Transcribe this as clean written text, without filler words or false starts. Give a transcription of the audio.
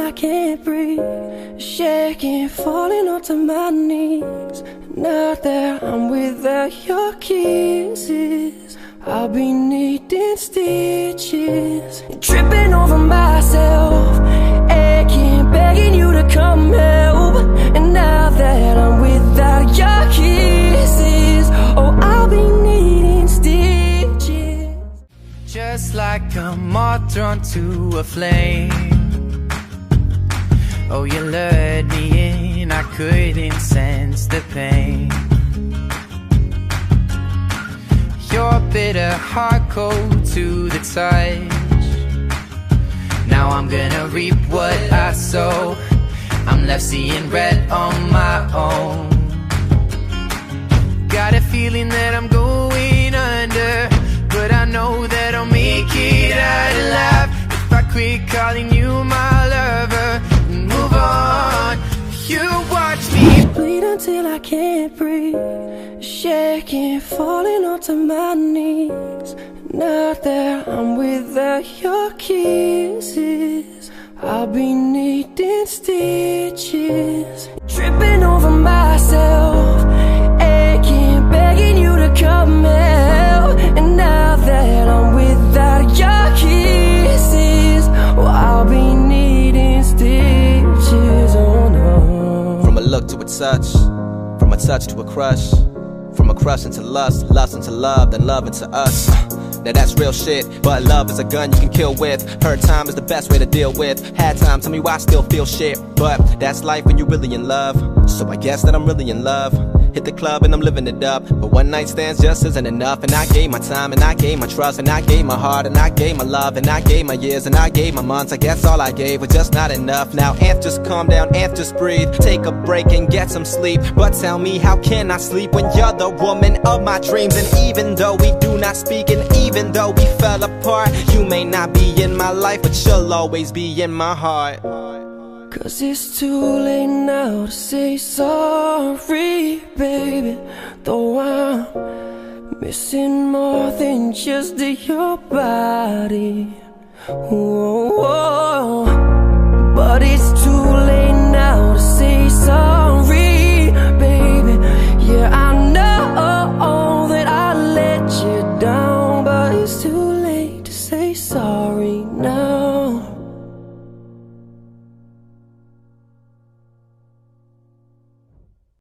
I can't breathe, shaking, falling onto my knees. Now that I'm without your kisses, I'll be needing stitches, tripping over myself, aching, begging you to come help. And now that I'm without your kisses, oh, I'll be needing stitches. Just like a moth drawn to a flame, oh, you lured me in, I couldn't sense the pain. Your bitter heart cold to the touch. Now I'm gonna reap what I sow. I'm left seeing red on my own. Got a feeling that I'm going under, but I know that I'll make it out alive if I quit calling you my lover and move on. You watch me bleed until I can't breathe, shaking, falling onto my knees. Now that I'm without your kisses, I'll be needing stitches, tripping over myself, aching, begging you to come help. And now that I'm without your kisses, well, I'll be needing stitches, oh no. From a look to a touch, from a touch to a crush, from a crush into lust, lust into love, then love into us. Now that's real shit, but love is a gun you can kill with. Hurt time is the best way to deal with. Had time, tell me why I still feel shit, but that's life when you're really in love. So I guess that I'm really in love. Hit the club and I'm living it up, but one night stands just isn't enough. And I gave my time, and I gave my trust, and I gave my heart, and I gave my love, and I gave my years, and I gave my months. I guess all I gave was just not enough. Now Anth, just calm down, Anth, just breathe, take a break and get some sleep. But tell me, how can I sleep when you're the woman of my dreams? And even though we do not speak, and even though we fell apart, you may not be in my life, but you'll always be in my heart. 'Cause it's too late now to say sorry, baby. Though I'm missing more than just your body. Whoa, but it's too late now to say sorry.